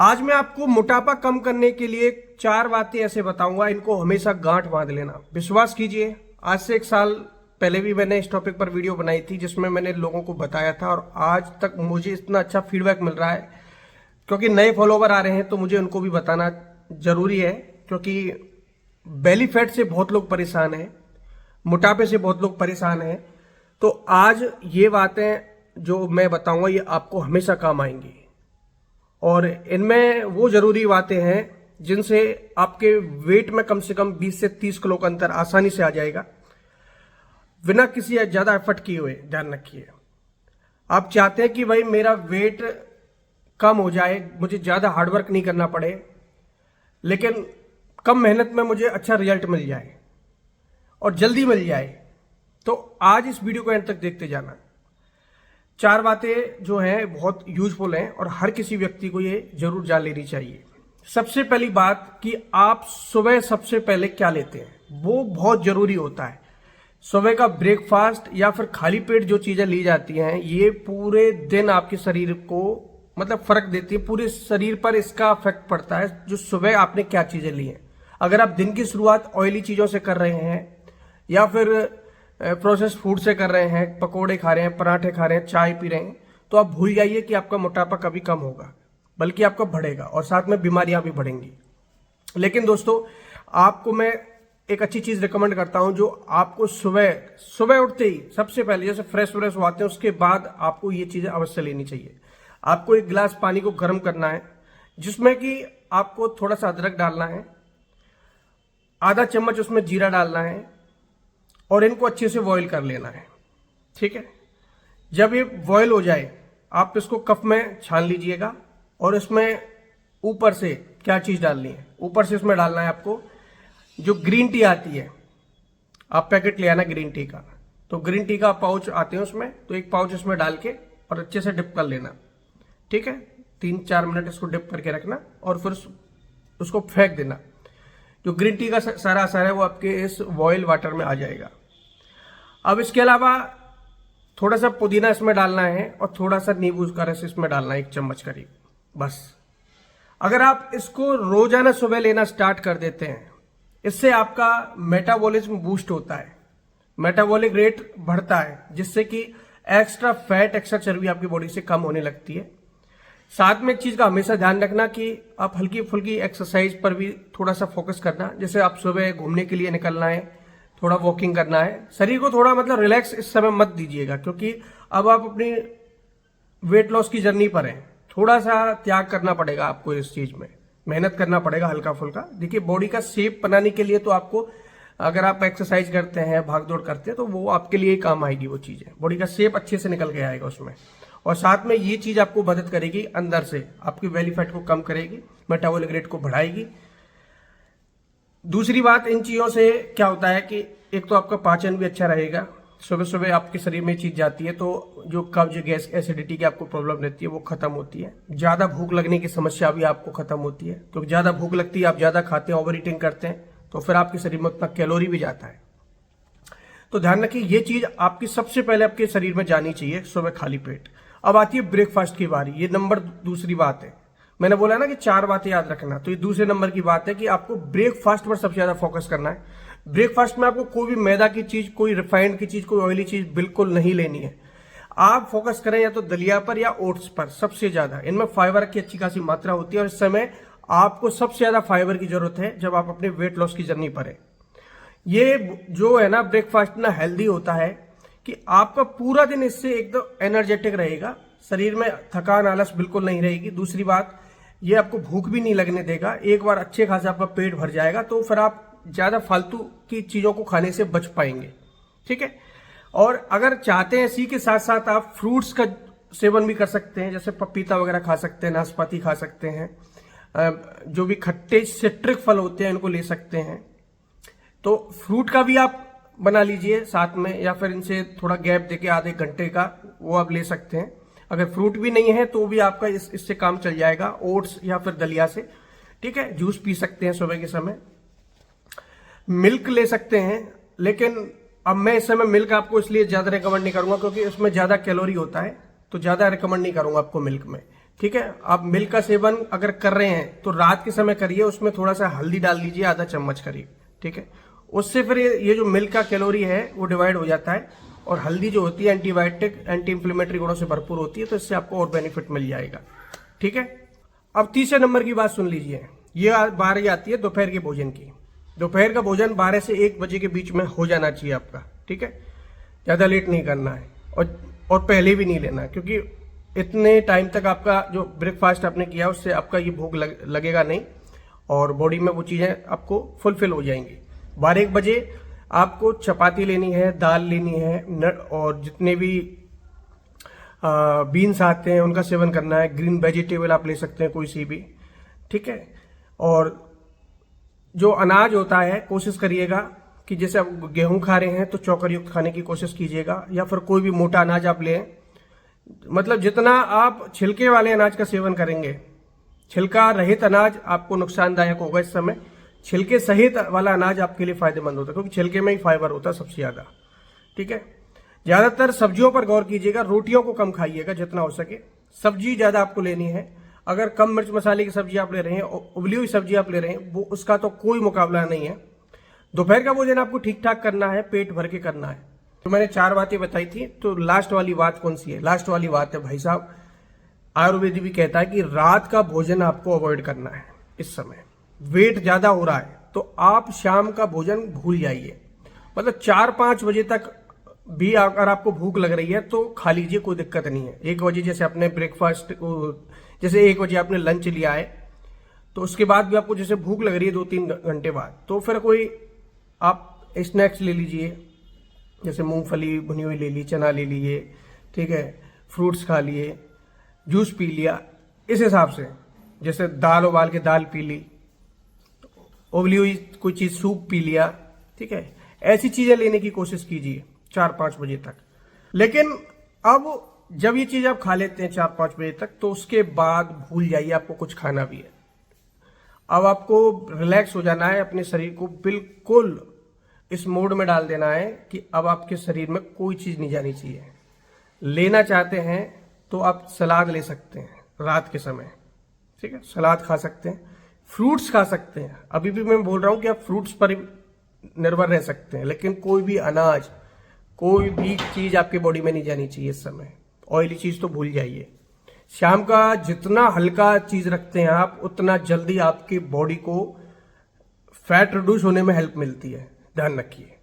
आज मैं आपको मोटापा कम करने के लिए 4 बातें ऐसे बताऊंगा, इनको हमेशा गांठ बांध लेना। विश्वास कीजिए, आज से 1 साल पहले भी मैंने इस टॉपिक पर वीडियो बनाई थी जिसमें मैंने लोगों को बताया था, और आज तक मुझे इतना अच्छा फीडबैक मिल रहा है क्योंकि नए फॉलोवर आ रहे हैं तो मुझे उनको भी बताना जरूरी है। क्योंकि बेली फैट से बहुत लोग परेशान हैं, मोटापे से बहुत लोग परेशान हैं। तो आज ये बातें जो मैं बताऊंगा ये आपको हमेशा काम आएंगी, और इनमें वो जरूरी बातें हैं जिनसे आपके वेट में कम से कम 20 से 30 किलो का अंतर आसानी से आ जाएगा बिना किसी ज्यादा एफर्ट किए हुए। ध्यान रखिए, आप चाहते हैं कि भाई मेरा वेट कम हो जाए, मुझे ज्यादा हार्डवर्क नहीं करना पड़े, लेकिन कम मेहनत में मुझे अच्छा रिजल्ट मिल जाए और जल्दी मिल जाए, तो आज इस वीडियो को एंड तक देखते जाना। 4 बातें जो हैं बहुत यूजफुल हैं और हर किसी व्यक्ति को ये जरूर जान लेनी चाहिए। सबसे पहली बात कि आप सुबह सबसे पहले क्या लेते हैं, वो बहुत जरूरी होता है। सुबह का ब्रेकफास्ट या फिर खाली पेट जो चीजें ली जाती हैं ये पूरे दिन आपके शरीर को मतलब फर्क देती है, पूरे शरीर पर इसका इफेक्ट पड़ता है जो सुबह आपने क्या चीजें ली हैं। अगर आप दिन की शुरुआत ऑयली चीजों से कर रहे हैं या फिर प्रोसेस फूड से कर रहे हैं, पकोड़े खा रहे हैं, पराठे खा रहे हैं, चाय पी रहे हैं, तो आप भूल जाइए कि आपका मोटापा कभी कम होगा, बल्कि आपका बढ़ेगा और साथ में बीमारियां भी बढ़ेंगी। लेकिन दोस्तों, आपको मैं एक अच्छी चीज रिकमेंड करता हूं जो आपको सुबह सुबह उठते ही सबसे पहले जैसे फ्रेश व्रेश होते हैं उसके बाद आपको ये चीजें अवश्य लेनी चाहिए। आपको 1 गिलास पानी को गर्म करना है जिसमें कि आपको थोड़ा सा अदरक डालना है, आधा चम्मच उसमें जीरा डालना है और इनको अच्छे से बॉईल कर लेना है। ठीक है, जब ये बॉईल हो जाए आप इसको कप में छान लीजिएगा और इसमें ऊपर से क्या चीज डालनी है, ऊपर से इसमें डालना है आपको जो ग्रीन टी आती है। आप पैकेट ले आना ग्रीन टी का, तो ग्रीन टी का पाउच आते हैं उसमें, तो 1 पाउच इसमें डाल के और अच्छे से डिप कर लेना। ठीक है, 3-4 मिनट इसको डिप करके रखना और फिर उसको फेंक देना। जो ग्रीन टी का सारा असर है वो आपके इस बॉयल वाटर में आ जाएगा। अब इसके अलावा थोड़ा सा पुदीना इसमें डालना है और थोड़ा सा नींबू का रस इसमें डालना है, 1 चम्मच करीब, बस। अगर आप इसको रोजाना सुबह लेना स्टार्ट कर देते हैं, इससे आपका मेटाबॉलिज्म बूस्ट होता है, मेटाबॉलिक रेट बढ़ता है, जिससे कि एक्स्ट्रा फैट, एक्स्ट्रा चर्बी आपकी बॉडी से कम होने लगती है। साथ में एक चीज का हमेशा ध्यान रखना कि आप हल्की फुल्की एक्सरसाइज पर भी थोड़ा सा फोकस करना। जैसे आप सुबह घूमने के लिए निकलना है, थोड़ा वॉकिंग करना है, शरीर को थोड़ा मतलब रिलैक्स इस समय मत दीजिएगा क्योंकि अब आप अपनी वेट लॉस की जर्नी पर हैं। थोड़ा सा त्याग करना पड़ेगा आपको, इस चीज में मेहनत करना पड़ेगा हल्का फुल्का। देखिए, बॉडी का शेप बनाने के लिए तो आपको, अगर आप एक्सरसाइज करते हैं, भाग दौड़ करते हैं, तो वो आपके लिए काम आएगी। वो चीजें बॉडी का शेप अच्छे से निकल के आएगा उसमें, और साथ में ये चीज आपको मदद करेगी, अंदर से आपकी बेली फैट को कम करेगी, मेटाबॉलिक रेट को बढ़ाएगी। दूसरी बात, इन चीजों से क्या होता है कि एक तो आपका पाचन भी अच्छा रहेगा। सुबह सुबह आपके शरीर में चीज जाती है तो जो कब्ज, गैस, एसिडिटी की आपको प्रॉब्लम रहती है वो खत्म होती है। ज्यादा भूख लगने की समस्या भी आपको खत्म होती है, क्योंकि ज्यादा भूख लगती है, आप ज्यादा खाते हैं, ओवर ईटिंग करते हैं, तो फिर आपके शरीर में उतना कैलोरी भी जाता है। तो ध्यान रखिए, ये चीज आपकी सबसे पहले आपके शरीर में जानी चाहिए सुबह खाली पेट। अब आती है ब्रेकफास्ट की बारी। ये नंबर दूसरी बात है। मैंने बोला ना कि 4 बातें याद रखना, तो ये दूसरे नंबर की बात है कि आपको ब्रेकफास्ट पर सबसे ज्यादा फोकस करना है। ब्रेकफास्ट में आपको कोई भी मैदा की चीज, कोई रिफाइंड की चीज, कोई ऑयली चीज बिल्कुल नहीं लेनी है। आप फोकस करें या तो दलिया पर या ओट्स पर सबसे ज्यादा। इनमें फाइबर की अच्छी खासी मात्रा होती है और इस समय आपको सबसे ज्यादा फाइबर की जरूरत है जब आप अपने वेट लॉस की जर्नी पर है। ये जो है ना ब्रेकफास्ट ना हेल्दी होता है कि आपका पूरा दिन इससे एकदम एनर्जेटिक रहेगा, शरीर में थकान, आलस बिल्कुल नहीं रहेगी। दूसरी बात, ये आपको भूख भी नहीं लगने देगा। एक बार अच्छे खासे आपका पेट भर जाएगा तो फिर आप ज्यादा फालतू की चीजों को खाने से बच पाएंगे। ठीक है, और अगर चाहते हैं इसी के साथ साथ आप फ्रूट्स का सेवन भी कर सकते हैं, जैसे पपीता वगैरह खा सकते हैं, नाशपाती खा सकते हैं, जो भी खट्टे सिट्रिक फल होते हैं इनको ले सकते हैं। तो फ्रूट का भी आप बना लीजिए साथ में, या फिर इनसे थोड़ा गैप देके आधे घंटे का वो आप ले सकते हैं। अगर फ्रूट भी नहीं है तो भी आपका इससे काम चल जाएगा, ओट्स या फिर दलिया से। ठीक है, जूस पी सकते हैं सुबह के समय, मिल्क ले सकते हैं। लेकिन अब मैं इस समय मिल्क आपको इसलिए ज्यादा रिकमेंड नहीं करूंगा क्योंकि उसमें ज्यादा कैलोरी होता है, तो ज्यादा रिकमेंड नहीं करूंगा आपको मिल्क में। ठीक है। आप मिल्क का सेवन अगर कर रहे हैं तो रात के समय करिए, उसमें थोड़ा सा हल्दी डाल दीजिए, आधा चम्मच करिए, ठीक है। उससे फिर ये जो मिल्क का कैलोरी है वो डिवाइड हो जाता है, और हल्दी जो होती है एंटीबायोटिक एंटी इंफ्लेमेटरी गुणों से भरपूर होती है, तो इससे आपको और बेनिफिट मिल जाएगा, ठीक है। अब तीसरे नंबर की बात सुन लीजिए, ये बारी आती है दोपहर के भोजन की। दोपहर का भोजन 12 से 1 बजे के बीच में हो जाना चाहिए आपका, ठीक है। ज़्यादा लेट नहीं करना है, और पहले भी नहीं लेना है, क्योंकि इतने टाइम तक आपका जो ब्रेकफास्ट आपने किया उससे आपका ये भूख लगेगा नहीं, और बॉडी में वो चीज़ें आपको फुलफिल हो जाएंगी। 12-1 बजे आपको चपाती लेनी है, दाल लेनी है, और जितने भी बीन्स आते हैं उनका सेवन करना है। ग्रीन वेजिटेबल आप ले सकते हैं कोई सी भी, ठीक है। और जो अनाज होता है कोशिश करिएगा कि जैसे आप गेहूं खा रहे हैं तो चौकर युक्त खाने की कोशिश कीजिएगा, या फिर कोई भी मोटा अनाज आप लें। मतलब जितना आप छिलके वाले अनाज का सेवन करेंगे, छिलका रहित अनाज आपको नुकसानदायक होगा इस समय, छिलके सहित वाला अनाज आपके लिए फायदेमंद होता है, क्योंकि छिलके में ही फाइबर होता है सबसे ज्यादा, ठीक है। ज्यादातर सब्जियों पर गौर कीजिएगा, रोटियों को कम खाइएगा जितना हो सके, सब्जी ज्यादा आपको लेनी है। अगर कम मिर्च मसाले की सब्जी आप ले रहे हैं, उबली हुई सब्जी आप ले रहे हैं, वो उसका तो कोई मुकाबला नहीं है। दोपहर का भोजन आपको ठीक ठाक करना है, पेट भर के करना है। तो मैंने 4 बातें बताई थी, तो लास्ट वाली बात कौन सी है? लास्ट वाली बात है भाई साहब, आयुर्वेद भी कहता है कि रात का भोजन आपको अवॉइड करना है। इस समय वेट ज्यादा हो रहा है तो आप शाम का भोजन भूल जाइए। मतलब 4-5 बजे तक भी अगर आपको भूख लग रही है तो खा लीजिए, कोई दिक्कत नहीं है। 1 बजे जैसे आपने ब्रेकफास्ट, जैसे 1 बजे आपने लंच लिया है, तो उसके बाद भी आपको जैसे भूख लग रही है 2-3 घंटे बाद, तो फिर कोई आप स्नैक्स ले लीजिए, जैसे मूंगफली भुनी हुई ले ली, चना ले लिए, ठीक है, फ्रूट्स खा लिए, जूस पी लिया, इस हिसाब से। जैसे दाल उबाल के दाल पी ली, उबली हुई कोई चीज सूप पी लिया, ठीक है। ऐसी चीजें लेने की कोशिश कीजिए 4-5 बजे तक। लेकिन अब जब ये चीज आप खा लेते हैं 4-5 बजे तक, तो उसके बाद भूल जाइए आपको कुछ खाना भी है। अब आपको रिलैक्स हो जाना है, अपने शरीर को बिल्कुल इस मोड में डाल देना है कि अब आपके शरीर में कोई चीज नहीं जानी चाहिए। लेना चाहते हैं तो आप सलाद ले सकते हैं रात के समय, ठीक है, सलाद खा सकते हैं, फ्रूट्स खा सकते हैं। अभी भी मैं बोल रहा हूं कि आप फ्रूट्स पर निर्भर रह सकते हैं, लेकिन कोई भी अनाज, कोई भी चीज आपके बॉडी में नहीं जानी चाहिए इस समय। ऑयली चीज तो भूल जाइए। शाम का जितना हल्का चीज रखते हैं आप, उतना जल्दी आपकी बॉडी को फैट रिड्यूस होने में हेल्प मिलती है, ध्यान रखिए।